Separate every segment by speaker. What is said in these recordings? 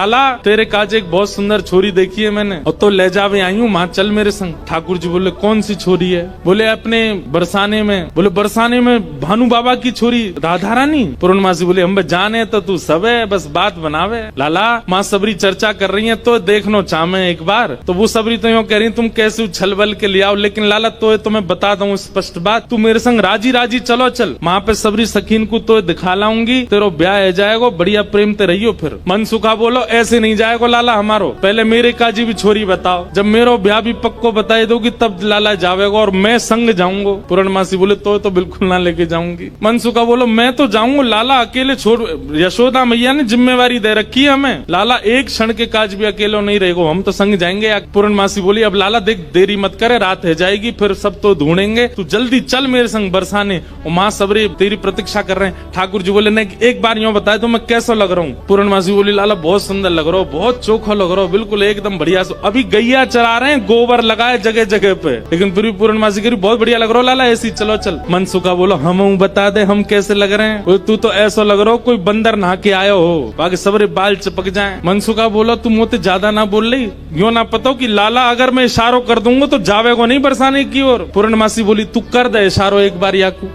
Speaker 1: लाला तेरे काज एक बहुत सुंदर छोरी देखी है मैंने, और तो ले जावे आई हूँ, माँ चल मेरे संग। ठाकुर जी बोले कौन सी छोरी है? बोले अपने बरसाने में। बोले बरसाने में भानु बाबा की छोरी राधा रानी? पूर्णमासी बोले हम जाने तो तू सब है, बस बात बनावे। लाला माँ सबरी चर्चा कर रही है तो देखनो चाहे एक बार। तो वो सबरी तो यूँ कह रही तुम कैसे उछल बल के ले आओ, लेकिन लाला तो मैं बता दूं स्पष्ट बात, तू मेरे संग राजी राजी चलो चल, वहाँ पे सबरी सखीन को तो दिखा लाऊंगी, तेरो ब्याह है जाएगो, बढ़िया प्रेम ते रहियो। फिर मनसुखा बोलो ऐसे नहीं जाएगो लाला हमारो, पहले मेरे काजी भी छोरी बताओ, जब मेरो ब्याह भी पक्को बताई दोगी तब लाला जावेगा और मैं संग जाऊंगा। पूर्णमासी बोले तो बिल्कुल ना लेके जाऊंगी। मनसुखा बोलो मैं तो जाऊंगा लाला, अकेले छोड़, यशोदा मैया ने जिम्मेवारी दे रखी है हमें, लाला एक क्षण के काज भी अकेले नहीं रहेगो, हम तो संग जाएंगे। पूर्णमासी बोली अब लाला देख देरी मत करे, रात है जाएगी फिर सब तो ढूंढेंगे, तू जल्दी चल मेरे संग बरसाने, और माँ सबरी तेरी प्रतीक्षा कर रहे हैं। ठाकुर जी बोले नहीं एक बार यूँ बताए तो मैं कैसा लग रहा हूँ? पूर्णमासी बोली लाला बहुत सुंदर लग रहा हो, बहुत चोखा लग रहा हो, बिल्कुल एकदम बढ़िया। अभी गैया चरा रहे हैं, गोबर लगाए जगह जगह पे, लेकिन फिर भी पूर्णमासी कह रही बहुत बढ़िया लग रहा हो लाला, ऐसी चलो चल। मनसुखा बोलो हम बता दे हम कैसे लग रहे हैं? तू तो ऐसा लग रहा हो कोई बंदर नहा के आयो हो, बाकी सबरे बाल चिपक जाए। मनसुखा बोलो तू मोते ज्यादा ना बोल रही, यूँ ना पता कि लाला अगर मैं इशारो कर दूंगा तो जावेगो नहीं बरसाने की ओर। पूर्णमासी बोली तू कर दे इशारो एक बार याकू।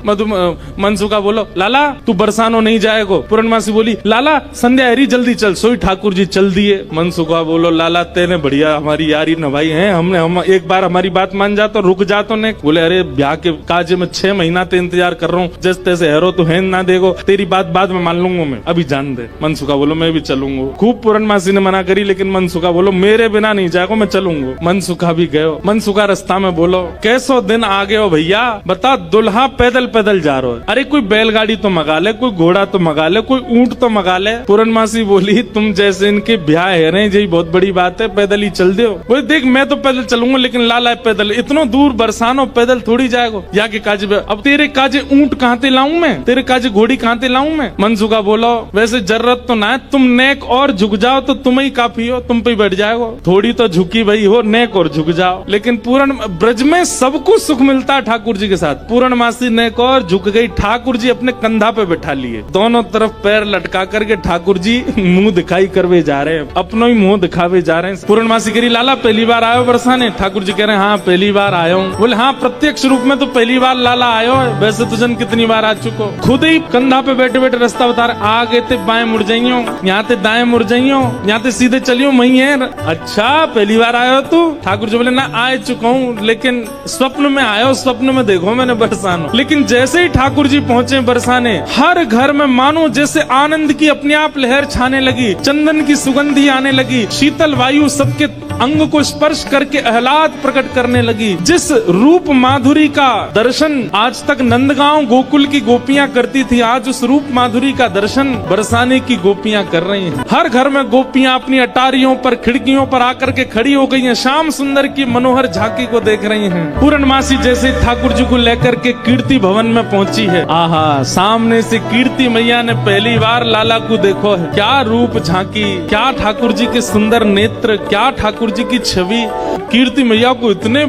Speaker 1: मनसुखा बोलो लाला तू बरसानो नहीं जाएगो। पूर्णमासी बोली लाला संध्या हरी जल्दी चल, सोई ठाकुर जी चल दिए। मनसुखा बोलो लाला तेने बढ़िया हमारी यारी नभाई है, हम एक बार हमारी बात मान जा तो रुक जा तो ने। बोले अरे ब्याह के काजे में 6 महीना ते इंतजार कर रहा हूँ, जैसे तैसे हेरो तो है ना देगो, तेरी बात बाद में मान लूंगा मैं, अभी जान दे। मनसुखा बोलो मैं भी चलूंगा। खूब पूर्णमासी ने मना करी, लेकिन मनसुखा बोलो मेरे बिना नहीं जाएगा, मैं चलूंगा। मनसुखा भी गयो। मनसुखा रास्ता में बोलो कैसो दिन आ गए हो भैया, बता दुल्हा पैदल पैदल जा रहा है, अरे कोई बैलगाड़ी तो मंगा ले, कोई घोड़ा तो मंगा ले, कोई ऊंट तो मंगा ले। पूर्णमासी बोली तुम जैसे इनके ब्याह है रहे यही बहुत बड़ी बात है, पैदल ही चल दो। बोले देख मैं तो पैदल चलूंगा, लेकिन लाला पैदल इतना दूर बरसानो पैदल थोड़ी जाएगा, या के काजे अब तेरे काजे ऊंट कहाँ ते लाऊं मैं, तेरे काजे घोड़ी कहाँ ते लाऊं मैं? मनसुखा बोलो वैसे जरूरत तो ना है, तुम नेक और झुक जाओ तो तुम ही काफी हो, तुम पे बैठ जाएगो, थोड़ी तो झुकी भाई हो, नेक और झुक जाओ। लेकिन पूर्ण ब्रज में सबको सुख मिलता है ठाकुर जी के साथ। पूर्णमासी नेक और झुक गई, ठाकुर जी अपने कंधा पे बैठा लिए, दोनों तरफ पैर लटका करके ठाकुर जी मुंह दिखाई करवे जा रहे हैं, अपनो ही मुंह दिखावे जा रहे हैं। पूर्णमासी करी लाला पहली बार आयो बरसाने? ठाकुर जी कह रहे हैं हाँ पहली बार आयो हूँ। बोले हाँ प्रत्यक्ष रूप में तो पहली बार लाला आयो है, वैसे तुझन कितनी बार आ चुको? खुद ही कंधा पे बैठे बैठे रास्ता बता रहे, आगे ते बाएं मुड़ जाइयो, यहाँ ते दाएं मुड़ जाइयो, यहाँ ते सीधे चलियो वही है। अच्छा पहली बार आयो तू? ठाकुर जी बोले ना आ चुका हूँ, लेकिन स्वप्न में आयो, स्वप्न में देखो मैंने बरसानो। लेकिन जैसे ही ठाकुर जी पहुँचे बरसाने, हर घर में मानो जैसे आनंद की अपने आप लहर छाने लगी, चंदन की सुगंधी आने लगी, शीतल वायु सबके अंग को स्पर्श करके आह्लाद प्रकट करने लगी। जिस रूप माधुरी का दर्शन आज तक नंदगांव गोकुल की गोपियां करती थी, आज उस रूप माधुरी का दर्शन बरसाने की गोपियां कर रही हैं। हर घर में गोपियां अपनी अटारियों पर खिड़कियों पर आकर के खड़ी हो गई हैं, श्याम सुंदर की मनोहर झांकी को देख रही हैं। पूर्णमासी जैसे ठाकुर जी को लेकर के कीर्ति भवन में पहुंची है, आहा सामने से कीर्ति मैया ने पहली बार लाला को देखो है, क्या रूप झांकी, क्या ठाकुर जी के सुंदर नेत्र, क्या ठाकुर जी की छवि। कीर्ति मैया को इतने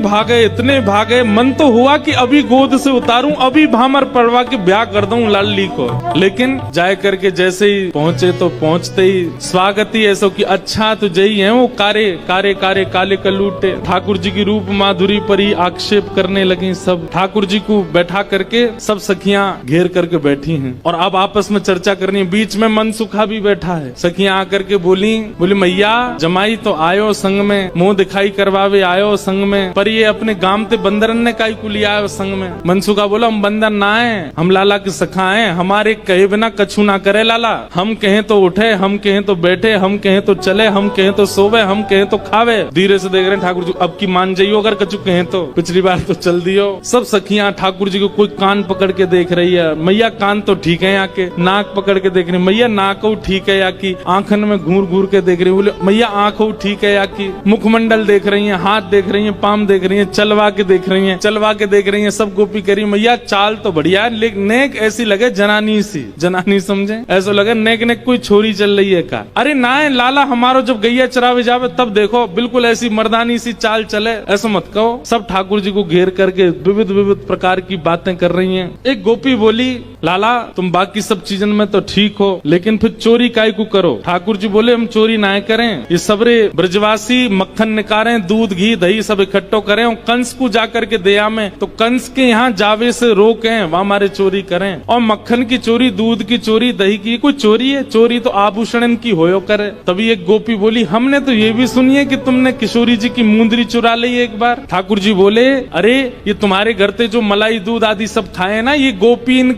Speaker 1: भागे, मन तो हुआ कि अभी गोद से उतारूं, अभी भामर पड़वा के ब्याह कर दूं लाली को। लेकिन जाए करके जैसे ही पहुंचे तो पहुंचते ही स्वागत ही ऐसा कि अच्छा तो जई है वो कारे कारे कारे काले कलूटे। ठाकुर जी की रूप माधुरी पर ही आक्षेप करने लगी सब। ठाकुर जी को बैठा करके सब सखियां घेर करके बैठी हैं और अब आपस में चर्चा करनी है। बीच में मनसुखा भी बैठा है। सखियां आकर के बोली मैया जमाई तो आयो संग में, मुंह दिखाई करवावे आयो संग में, पर ये अपने गांव ते बंदरन ने काई को लिया आयो संग में। मनसुखा बोला हम बंदर ना है, हम लाला के सखा हैं, हमारे कहे बिना कछु ना करे लाला। हम कहें तो उठे, हम कहें तो बैठे, हम कहें तो चले, हम कहें तो सोवे, हम कहें तो खावे। धीरे से देख रहे हैं ठाकुर जी, अब की मान जाइयो अगर कछु कहें तो, पिछली बार तो चल दियो। सब सखियां ठाकुर जी को कोई कान पकड़ के देख रही है, मैया कान तो ठीक है, आके नाक पकड़ के देख रही, मैया नाक ठीक है या की, आंखन में घूर घूर के देख रही, बोले मैया आंखों ठीक है या की, मुखमंडल देख रही है, हाथ देख रही है, पाम देख रही है, चलवा के देख रही है, चलवा के देख रही है, सब गोपी करी। मैया चाल तो बढ़िया है, लेकिन नेक ऐसी लगे जनानी सी, जनानी समझे, ऐसा लगे नेक नेक कोई छोरी चल रही है का। अरे ना है लाला हमारो जब गैया चरावे जावे तब देखो बिल्कुल ऐसी मर्दानी सी चाल चले, ऐसा मत कहो। सब ठाकुर जी को घेर करके विविध विविध प्रकार की बातें कर रही हैं। एक गोपी बोली लाला तुम बाकी सब चीजन में तो ठीक हो, लेकिन फिर चोरी काय को करो? ठाकुर जी बोले हम चोरी ना करें, ये सबरे ब्रजवासी मक्खन निकालें, दूध घी दही सब इकट्ठो करें और कंस को जाकर के दया में, तो कंस के यहाँ जावे से रोकें, वहाँ हमारे चोरी करें। और मक्खन की चोरी, दूध की चोरी, दही की कोई चोरी है? चोरी तो आभूषण की होयो करे। तभी एक गोपी बोली हमने तो ये भी सुनी है कि तुमने किशोरी जी की मुंदरी चुरा ली एक बार। ठाकुर जी बोले अरे ये तुम्हारे घर पे जो मलाई दूध आदि सब खाए ना, ये गोपीन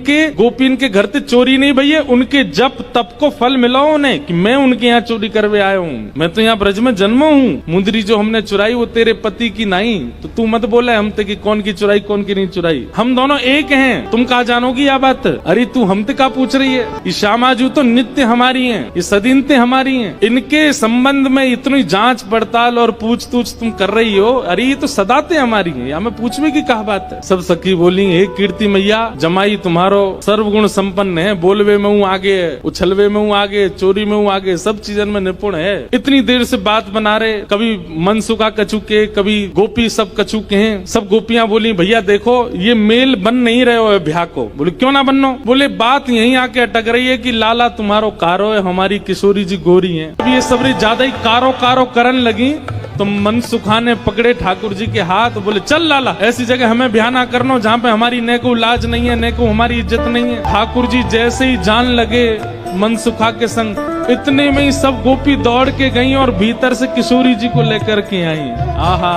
Speaker 1: के घर पे चोरी नहीं भैया, उनके जप तप को फल मिला उन्हें कि मैं उनके यहाँ चोरी करवे आया हूँ। मैं तो यहाँ ब्रज में जन्मा हूँ। मुंदरी जो हमने चुराई वो तेरे पति की नहीं, तो तू मत बोले हमते कि कौन की चुराई कौन की नहीं चुराई, हम दोनों एक हैं। तुम कहा जानोगी यह बात? अरे तू हमते का पूछ रही है? ये श्यामाजू तो नित्य हमारी है, ये सदीनते हमारी है, इनके संबंध में इतनी जांच पड़ताल और पूछ तूछ तुम कर रही हो, अरे ये तो सदाते हमारी है, या मैं पूछने की कहा बात है? सब सखी बोली हे कीर्ति मैया, जमाई तुम्हारो सर्वगुण संपन्न है, बोलवे में हूँ आगे, उछलवे में हूँ आगे, चोरी में हूँ आगे, सब चीजन में निपुण है। इतनी देर से बात बना रहे, कभी मनसुखा कछु के, कभी गोपी सब कछु के हैं। सब गोपियां बोली भैया देखो ये मेल बन नहीं रहे हो ब्याह को। बोले क्यों ना बनो? बोले बात यहीं आके अटक रही है कि लाला तुम्हारो कारो है, हमारी किशोरी जी गोरी है। अब ये सबरी ज्यादा ही कारो कारो करन लगी, तो मनसुखा ने पकड़े ठाकुर जी के हाथ, बोले चल लाला ऐसी जगह हमें ब्याह ना करना जहाँ पे हमारी न को लाज नहीं है, न को हमारी इज्जत नहीं है। ठाकुर जी जैसे ही जान लगे मनसुखा के संग, इतने में ही सब गोपी दौड़ के गई और भीतर से किशोरी जी को लेकर के आई। आहा,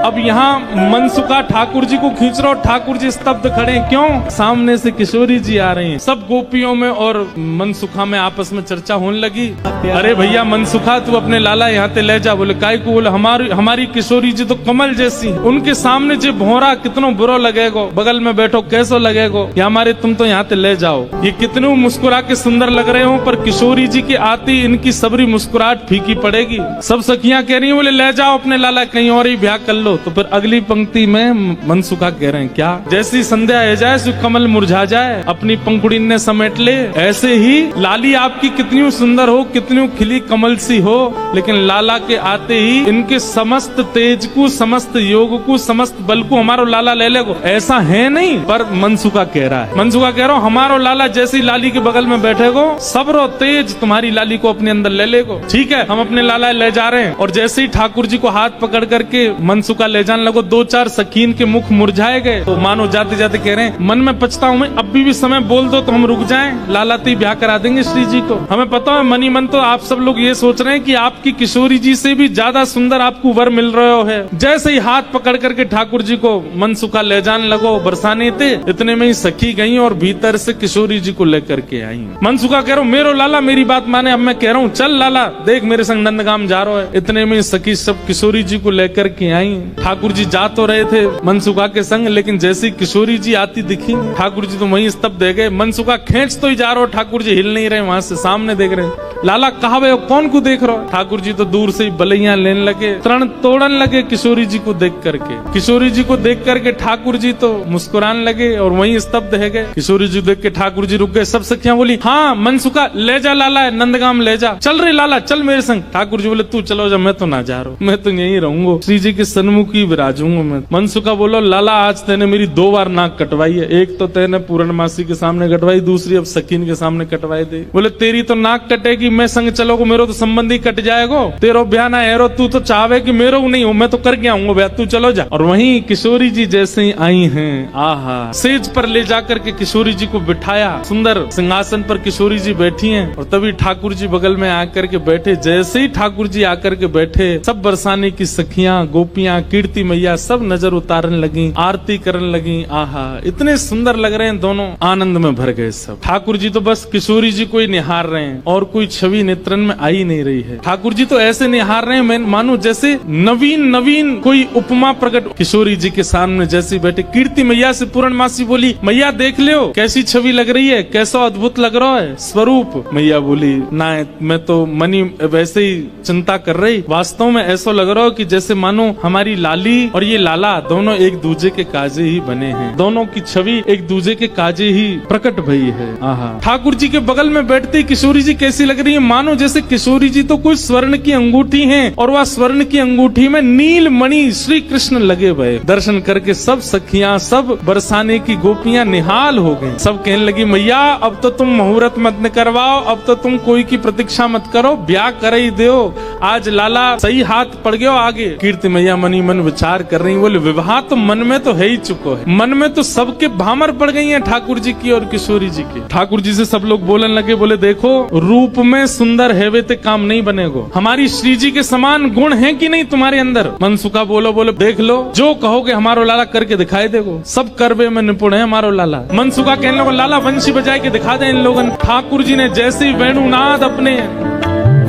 Speaker 1: अब यहाँ मनसुखा ठाकुर जी को खींच रहा, ठाकुर जी स्तब्ध खड़े, क्यों? सामने से किशोरी जी आ रही हैं। सब गोपियों में और मनसुखा में आपस में चर्चा होने लगी। अरे भैया मनसुखा तू अपने लाला यहाँ ते ले जा। बोले काय को? बोले हमारी किशोरी जी तो कमल जैसी, उनके सामने जो भोरा कितनो बुरा लगेगो, बगल में बैठो कैसो लगेगो, या हमारे तुम तो यहाँ ते ले जाओ। ये कितने मुस्कुरा के सुंदर लग रहे हो, पर किशोरी जी की आती इनकी सबरी मुस्कुराहट फीकी पड़ेगी। सब सखियां कह रही हैं बोले ले जाओ अपने लाला कहीं और ही ब्याह कर लो। तो फिर अगली पंक्ति में मनसुखा कह रहे हैं क्या? जैसी संध्या है जाए सो कमल मुरझा जाए, अपनी पंखुड़ी ने समेट ले, ऐसे ही लाली आपकी कितनी सुंदर हो, कितनी खिली कमल सी हो, लेकिन लाला के आते ही इनके समस्त तेज को, समस्त योग को, समस्त बल को हमारो लाला ले लेगो, ऐसा है नहीं। पर मनसुखा कह रहा है, मनसुखा कह रहा हूँ हमारो लाला जैसी लाली के बगल में बैठेगो, सबरो तेज तुम्हारी लाली को अपने अंदर ले लेगो। ठीक है हम अपने लाला ले जा रहे हैं। और जैसे ही ठाकुर जी को हाथ पकड़ करके मनसुखा ले जाने लगो, दो चार सखीन के मुख मुरझाए गए। तो मानो जाते जाते कह रहे हैं मन में पछता हूँ मैं, अब भी समय बोल दो तो हम रुक जाएं, लाला तो ब्याह करा देंगे श्री जी को। हमें पता है मनी मन तो आप सब लोग ये सोच रहे हैं कि आपकी किशोरी जी से भी ज्यादा सुंदर आपको वर मिल रहा है। जैसे ही हाथ पकड़ करके ठाकुर जी को मनसुखा ले जाने लगो बरसाने थे, इतने में ही सखी गई और भीतर से किशोरी जी को लेकर के आई। मनसुखा कह रहा हूँ मेरो लाला मेरी बात माने, अब मैं कह रहा हूँ चल लाला देख मेरे संग नंदगाम जा रहा है। इतने में सखी सब किशोरी जी को लेकर के आई। ठाकुर जी जा तो रहे थे मनसुखा के संग, लेकिन जैसी किशोरी जी आती दिखी ठाकुर जी तो वहीं स्तब्ध दे गए। मनसुखा खींच तो ही जा रहा हो, ठाकुर जी हिल नहीं रहे, वहां से सामने देख रहे। लाला कहा वे कौन को देख रहा हो? ठाकुर जी तो दूर से ही बलैया लेने लगे, तरण तोड़न लगे किशोरी जी को देख करके। किशोरी जी को देख करके ठाकुर जी तो मुस्कुराने लगे और वहीं स्तब्ध है गए। किशोरी जी देख के ठाकुर जी रुक गए। सब सखियां बोली हाँ मनसुखा ले जा लाला नंदगाम ले जा, चल रहे लाला चल मेरे संग। ठाकुर जी बोले तू चलो जा, मैं तो ना जा रहा हूँ, मैं तो यहीं रहूंगा, श्री जी के सन्मुख ही विराजूंगा मैं। मनसुखा बोलो लाला आज तेने मेरी 2 बार नाक कटवाई है, एक तो तेने पूर्णमासी के सामने कटवाई, दूसरी अब सकीन के सामने कटवाई दे। बोले तेरी तो नाक कटेगी, मैं संग चलोगो मेरो तो संबंधी कट जाएगो, तेरो ब्याह ना है, तू तो चाहे कि मेरो नहीं हो, मैं तो कर गया हूँ ब्याह, तू चलो जा। और वहीं किशोरी जी जैसे ही आई हैं, आहा सेज पर ले जाकर के किशोरी जी को बिठाया, सुंदर सिंहासन पर किशोरी जी बैठी हैं। और तभी ठाकुर जी बगल में आकर के बैठे। जैसे ही ठाकुर जी आकर के बैठे, सब बरसाने की सखियां गोपियां कीर्ति मैया सब नजर उतारने लगी, आरती करने लगी। आहा इतने सुंदर लग रहे हैं दोनों, आनंद में भर गए सब। ठाकुर जी तो बस किशोरी जी को ही निहार रहे हैं और कोई छवि नेत्रन में आई नहीं रही है। ठाकुर जी तो ऐसे निहार रहे हैं मैं मानो जैसे नवीन कोई उपमा प्रकट। किशोरी जी के सामने जैसे बैठे, कीर्ति मैया से पूर्णमासी बोली मैया देख लो कैसी छवि लग रही है, कैसा अद्भुत लग रहा है स्वरूप। मैया बोली ना मैं तो मनी वैसे ही चिंता कर रही, वास्तव में ऐसा लग रहा हो कि जैसे मानो हमारी लाली और ये लाला दोनों एक दूसरे के काजे ही बने हैं, दोनों की छवि एक दूसरे के काजे ही प्रकट भई है। आहा ठाकुर जी के बगल में बैठती किशोरी जी कैसी लग रही है, मानो जैसे किशोरी जी तो कोई स्वर्ण की अंगूठी है और वह स्वर्ण की अंगूठी में नील मणि श्री कृष्ण लगे हुए। दर्शन करके सब सखियां सब बरसाने की गोपियां निहाल हो गई। सब कहने लगी मैया अब तो तुम मुहूर्त मत करवाओ, अब तो तुम कोई कोई की प्रतीक्षा मत करो, ब्याह कर ही दो। आज लाला सही हाथ पड़ गयो आगे। कीर्ति मैया मनी मन विचार कर रही, बोले विवाह तो मन में तो है ही चुको है, मन में तो सबके भामर पड़ गई है ठाकुर जी की और किशोरी जी की। ठाकुर जी से सब लोग बोलने लगे, बोले देखो रूप में सुंदर है वे ते काम नहीं बनेगो, हमारी श्री जी के समान गुण है कि नहीं तुम्हारे अंदर। मनसुखा बोले देख लो, जो कहोगे हमारो लाला करके दिखाई देगो, सब करवे में निपुण है हमारो लाला। मनसुखा कहने लगा लाला वंशी बजाए के दिखा दे इन लोगन। ठाकुर जी ने जैसे ही वेणुनाद अपने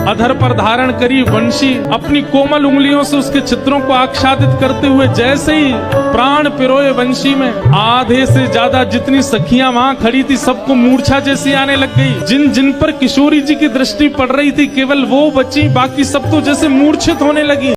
Speaker 1: अधर पर धारण करी, वंशी अपनी कोमल उंगलियों से उसके चित्रों को आच्छादित करते हुए जैसे ही प्राण पिरोए वंशी में, आधे से ज्यादा जितनी सखियां वहां खड़ी थी सबको मूर्छा जैसी आने लग गई। जिन जिन पर किशोरी जी की दृष्टि पड़ रही थी केवल वो बची, बाकी सब तो जैसे मूर्छित होने लगी।